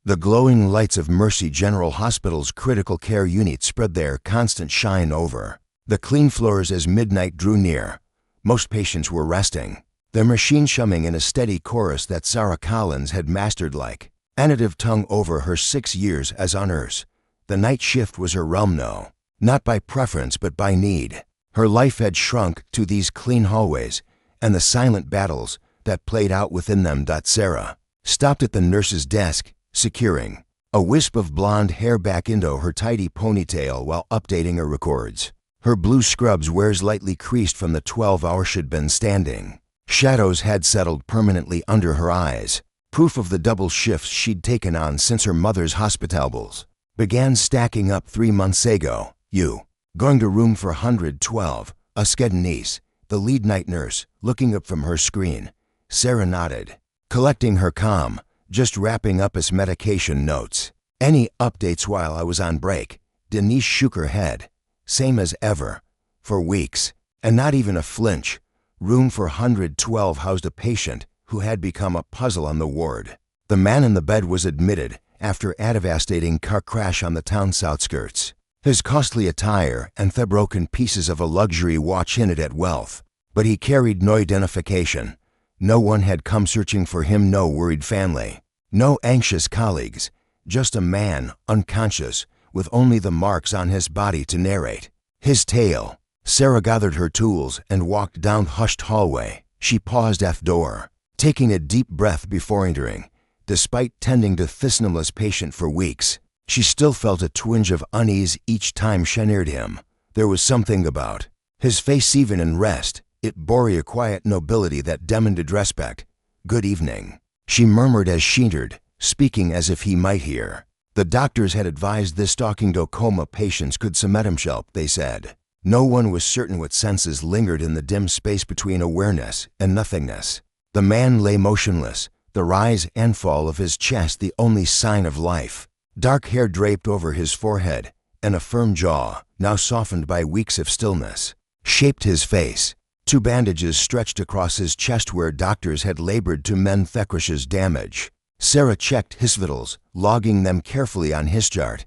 The glowing lights of Mercy General Hospital's critical care unit spread their constant shine over the clean floors as midnight drew near. Most patients were resting, their machine humming in a steady chorus that Sarah Collins had mastered like a native tongue over her 6 years as a nurse. The night shift was her realm now, not by preference but by need. Her life had shrunk to these clean hallways and the silent battles that played out within them. Sarah stopped at the nurse's desk, securing a wisp of blonde hair back into her tidy ponytail while updating her records. Her blue scrubs wears lightly creased from the 12 hours she'd been standing. Shadows had settled permanently under her eyes, proof of the double shifts she'd taken on since her mother's hospital bills began stacking up 3 months ago. "You going to room for 112, a Niece, the lead night nurse, looking up from her screen. Sarah nodded, collecting her calm, just wrapping up his medication notes. "Any updates while I was on break?" Denise shook her head. "Same as ever. For weeks. And not even a flinch. Room for 112 housed a patient who had become a puzzle on the ward. The man in the bed was admitted after a devastating car crash on the town's outskirts. His costly attire and the broken pieces of a luxury watch hinted at wealth, but he carried no identification. No one had come searching for him, no worried family, no anxious colleagues, just a man, unconscious, with only the marks on his body to narrate his tale. Sarah gathered her tools and walked down the hushed hallway. She paused at the door, taking a deep breath before entering. Despite tending to this nameless patient for weeks, she still felt a twinge of unease each time she neared him. There was something about his face, even in rest. It bore a quiet nobility that demanded respect. "Good evening," she murmured as she entered, speaking as if he might hear. The doctors had advised this talking to coma patients could submit himself, they said. No one was certain what senses lingered in the dim space between awareness and nothingness. The man lay motionless, the rise and fall of his chest the only sign of life. Dark hair draped over his forehead, and a firm jaw, now softened by weeks of stillness, shaped his face. 2 bandages stretched across his chest where doctors had labored to mend Theckrish's damage. Sarah checked his vitals, logging them carefully on his chart.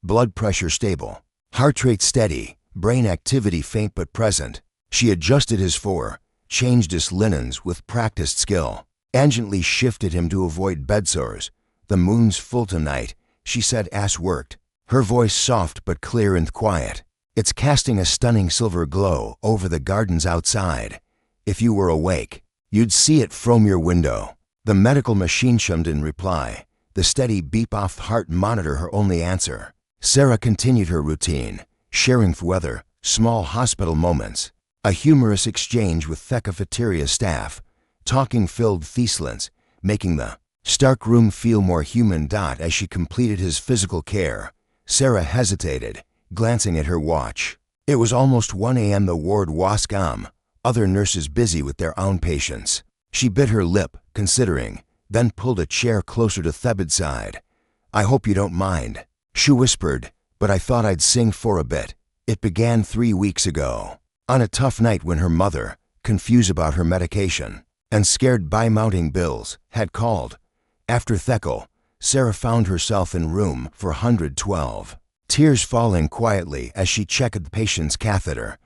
Blood pressure stable, heart rate steady, brain activity faint but present. She adjusted his changed his linens with practiced skill, and gently shifted him to avoid bed sores. "The moon's full tonight," she said as worked, her voice soft but clear and quiet. "It's casting a stunning silver glow over the gardens outside. If you were awake, you'd see it from your window." The medical machine hummed in reply, the steady beep off the heart monitor her only answer. Sarah continued her routine, sharing weather, small hospital moments, a humorous exchange with the cafeteria staff, talking filled Thieslins, making the stark room feel more human. As she completed his physical care, Sarah hesitated, glancing at her watch. It was almost 1 a.m. The ward was calm, other nurses busy with their own patients. She bit her lip, considering, then pulled a chair closer to the bedside. "I hope you don't mind," she whispered, "but I thought I'd sing for a bit." It began 3 weeks ago, on a tough night when her mother, confused about her medication and scared by mounting bills, had called. After Theckel, Sarah found herself in room for 112. Tears falling quietly as she checked the patient's catheter.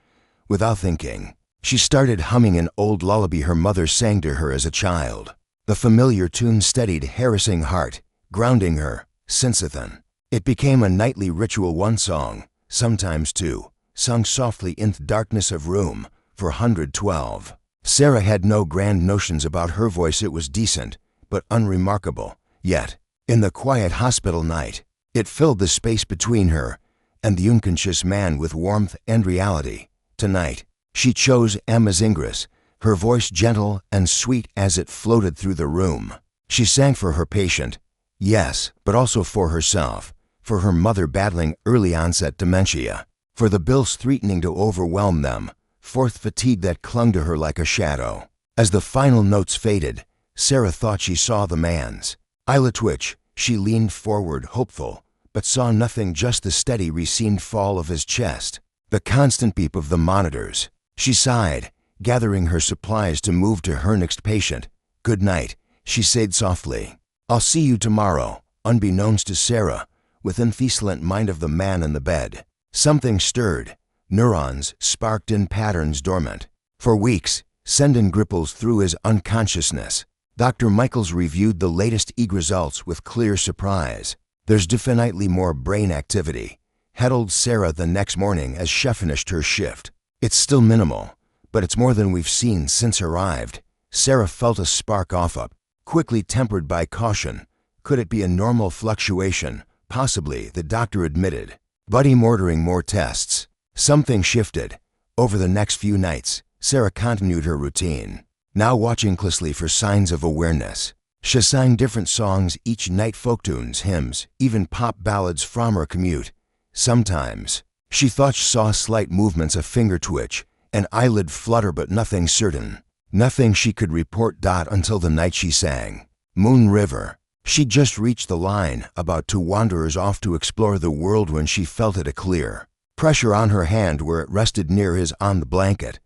Without thinking, she started humming an old lullaby her mother sang to her as a child. The familiar tune steadied harassing heart, grounding her. Sinsathan. It became a nightly ritual, 1 song, sometimes 2, sung softly in the darkness of room for 112. Sarah had no grand notions about her voice. It was decent, but unremarkable. Yet, in the quiet hospital night, it filled the space between her and the unconscious man with warmth and reality. Tonight, she chose Emma's Ingress, her voice gentle and sweet as it floated through the room. She sang for her patient, yes, but also for herself, for her mother battling early onset dementia, for the bills threatening to overwhelm them, for the fatigue that clung to her like a shadow. As the final notes faded, Sarah thought she saw the man's eyelid twitch. She leaned forward, hopeful, but saw nothing, just the steady receding fall of his chest, the constant beep of the monitors. She sighed, gathering her supplies to move to her next patient. "Good night," she said softly. "I'll see you tomorrow." unbeknownst to Sarah, within the silent mind of the man in the bed. Something stirred. Neurons sparked in patterns dormant. For weeks, sending ripples through his unconsciousness. Dr. Michaels reviewed the latest EEG results with clear surprise. There's definitely more brain activity, told Sarah the next morning as she finished her shift. It's still minimal, but it's more than we've seen since arrived. Sarah felt a spark off up, quickly tempered by caution. Could it be a normal fluctuation? Possibly, the doctor admitted. But ordering more tests. Something shifted. Over the next few nights, Sarah continued her routine, now watching closely for signs of awareness. She sang different songs each night, folk tunes, hymns, even pop ballads from her commute. Sometimes, she thought she saw slight movements, a finger twitch, an eyelid flutter, but nothing certain. Nothing she could report. Until the night she sang Moon River. She'd just reached the line, about to wander off to explore the world, when she felt it, a clear pressure on her hand where it rested near his on the blanket.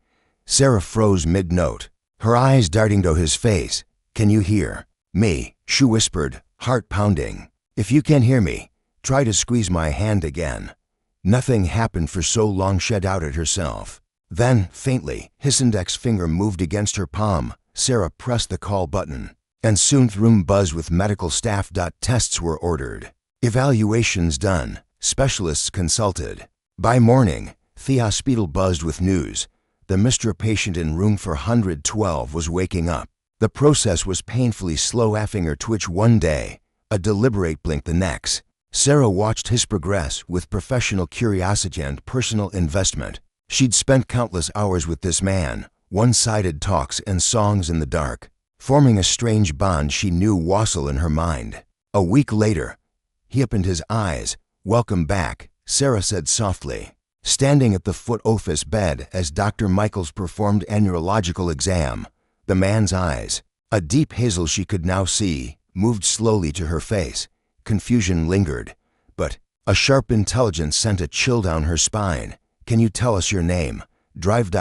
Sarah froze mid-note, her eyes darting to his face. "Can you hear me?" she whispered, heart pounding. "If you can hear me, try to squeeze my hand again." Nothing happened for so long, she doubted herself. Then, faintly, his index finger moved against her palm. Sarah pressed the call button, and soon the room buzzed with medical staff. Tests were ordered, evaluations done, specialists consulted. By morning, the hospital buzzed with news. The Mr. patient in room 412 was waking up. The process was painfully slow, a finger twitch one day, a deliberate blink the next. Sarah watched his progress with professional curiosity and personal investment. She'd spent countless hours with this man, one-sided talks and songs in the dark, forming a strange bond she knew wassail in her mind. A week later, he opened his eyes. "Welcome back," Sarah said softly, standing at the foot of his bed as Dr. Michaels performed a neurological exam. The man's eyes, a deep hazel she could now see, moved slowly to her face. Confusion lingered, but a sharp intelligence sent a chill down her spine. "Can you tell us your name?"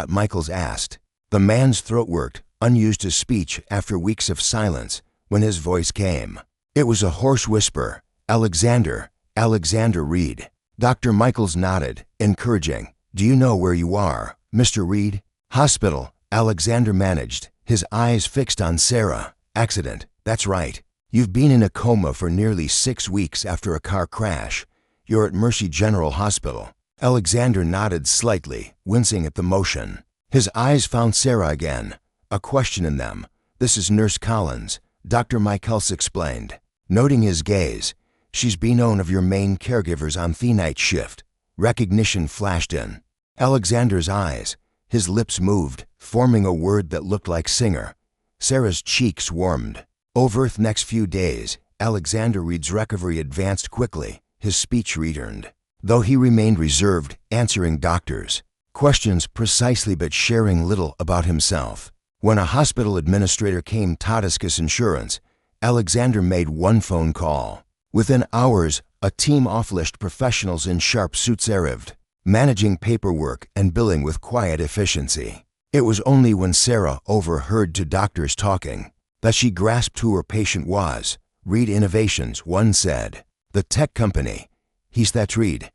Michaels asked. The man's throat worked, unused to speech after weeks of silence. When his voice came, it was a hoarse whisper. Alexander Reed." Dr. Michaels nodded, encouraging. "Do you know where you are, Mr. Reed?" "Hospital," Alexander managed, his eyes fixed on Sarah. "Accident, that's right. You've been in a coma for nearly 6 weeks after a car crash. You're at Mercy General Hospital." Alexander nodded slightly, wincing at the motion. His eyes found Sarah again, a question in them. "This is Nurse Collins," Dr. Michaels explained, noting his gaze. "She's been one of your main caregivers on the night shift." Recognition flashed in Alexander's eyes. His lips moved, forming a word that looked like singer. Sarah's cheeks warmed. Over the next few days, Alexander Reed's recovery advanced quickly. His speech returned, though he remained reserved, answering doctors' questions precisely but sharing little about himself. When a hospital administrator came to discuss insurance, Alexander made one phone call. Within hours, a team of polished professionals in sharp suits arrived, managing paperwork and billing with quiet efficiency. It was only when Sarah overheard two doctors talking that she grasped who her patient was. "Reed Innovations," one said. "The tech company. He's that Reed.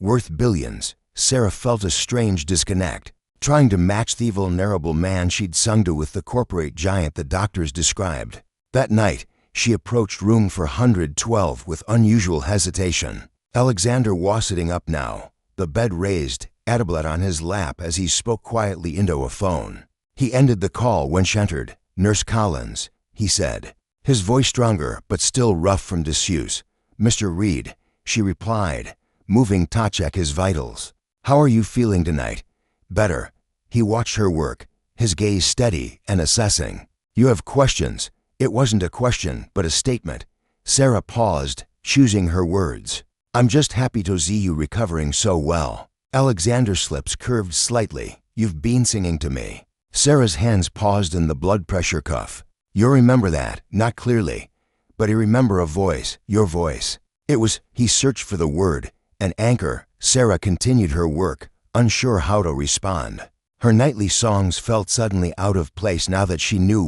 Worth billions." Sarah felt a strange disconnect, trying to match the vulnerable man she'd sung to with the corporate giant the doctors described. That night, she approached room 412 with unusual hesitation. Alexander was sitting up now, the bed raised, a tablet on his lap as he spoke quietly into a phone. He ended the call when she entered. "Nurse Collins," he said, his voice stronger but still rough from disuse. "Mr. Reed," she replied, moving to check his vitals. "How are you feeling tonight?" "Better." He watched her work, his gaze steady and assessing. "You have questions." It wasn't a question, but a statement. Sarah paused, choosing her words. "I'm just happy to see you recovering so well." Alexander's lips curved slightly. "You've been singing to me." Sarah's hands paused in the blood pressure cuff. "You remember that?" "Not clearly, but I remember a voice, your voice." It was, he searched for the word, an anchor. Sarah continued her work, unsure how to respond. Her nightly songs felt suddenly out of place now that she knew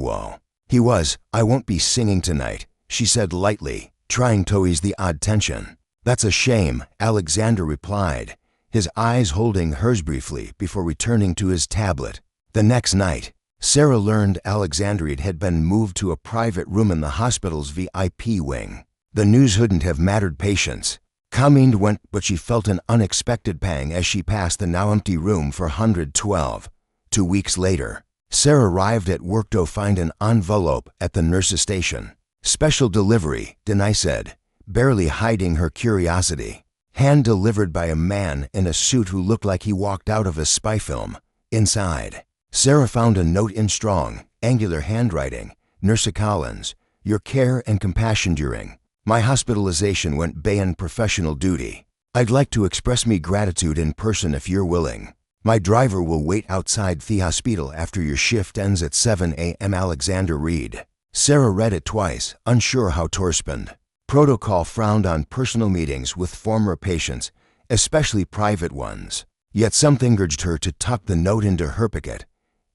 "He was." "I won't be singing tonight," she said lightly, trying to ease the odd tension. "That's a shame," Alexander replied, his eyes holding hers briefly before returning to his tablet. The next night, Sarah learned Alexander had been moved to a private room in the hospital's VIP wing. The news wouldn't have mattered patients. Coming went, but she felt an unexpected pang as she passed the now empty room for 112. 2 weeks later, Sarah arrived at work to find an envelope at the nurse's station. "Special delivery," Denai said, barely hiding her curiosity. Hand-delivered by a man in a suit who looked like he walked out of a spy film. Inside, Sarah found a note in strong, angular handwriting. "Nurse Collins, your care and compassion during my hospitalization went beyond professional duty. I'd like to express me gratitude in person if you're willing. My driver will wait outside the hospital after your shift ends at 7 a.m. Alexander read. Sarah read it twice, unsure how to respond. Protocol frowned on personal meetings with former patients, especially private ones. Yet something urged her to tuck the note into her pocket.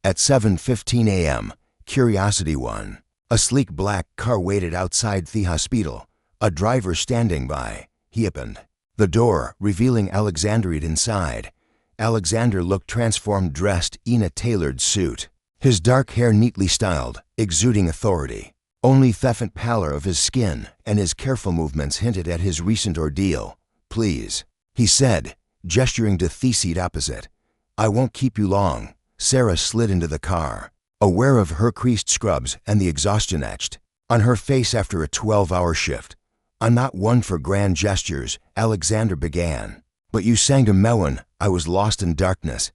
At 7:15 a.m., curiosity won. A sleek black car waited outside the hospital, a driver standing by. He opened the door, revealing Alexander inside. Alexander looked transformed, dressed in a tailored suit, his dark hair neatly styled, exuding authority. Only the faint pallor of his skin and his careful movements hinted at his recent ordeal. "Please," he said, gesturing to the seat opposite. "I won't keep you long." Sarah slid into the car, aware of her creased scrubs and the exhaustion etched on her face after a 12-hour shift. "I'm not one for grand gestures," Alexander began. "But you sang to Melon, I was lost in darkness.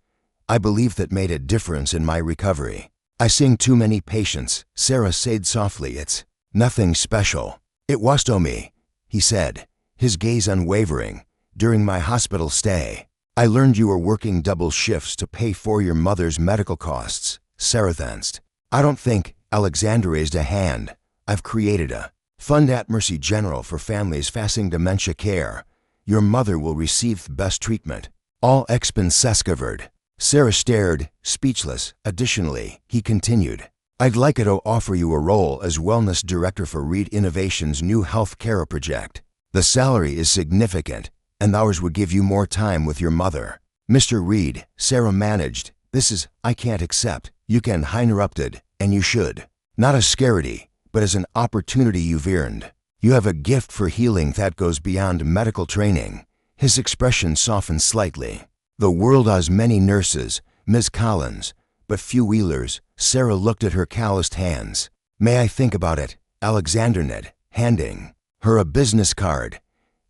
I believe that made a difference in my recovery." "I sing too many patients," Sarah said softly. "It's nothing special." "It was to me," he said, his gaze unwavering. "During my hospital stay, I learned you were working double shifts to pay for your mother's medical costs." Sarah tensed. "I don't think," Alexander raised a hand. "I've created a fund at Mercy General for families facing dementia care. Your mother will receive the best treatment, all expenses covered." Sarah stared, speechless. "Additionally," he continued, "I'd like to offer you a role as wellness director for Reed Innovation's new health care project. The salary is significant, and ours would give you more time with your mother." "Mr. Reed," Sarah managed, "this is, I can't accept." "You can," he interrupted, "and you should. Not as scarcity, but as an opportunity you've earned. You have a gift for healing that goes beyond medical training." His expression softened slightly. "The world has many nurses, Ms. Collins, but few healers." Sarah looked at her calloused hands. "May I think about it?" Alexander said, handing her a business card.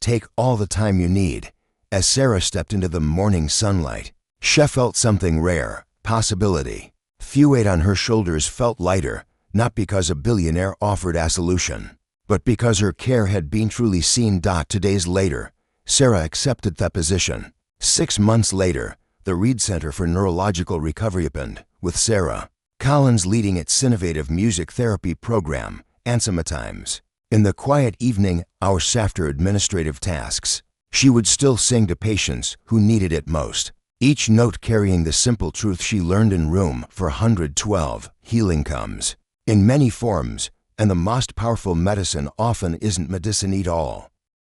"Take all the time you need." As Sarah stepped into the morning sunlight, she felt something rare, possibility. Few weight on her shoulders felt lighter, not because a billionaire offered a solution, but because her care had been truly seen. 2 days later, Sarah accepted that position. 6 months later, the Reed Center for Neurological Recovery opened, with Sarah Collins leading its innovative music therapy program, and sometimes, in the quiet evening hours after administrative tasks, she would still sing to patients who needed it most, each note carrying the simple truth she learned in room for 112. Healing comes in many forms, and the most powerful medicine often isn't medicine at all.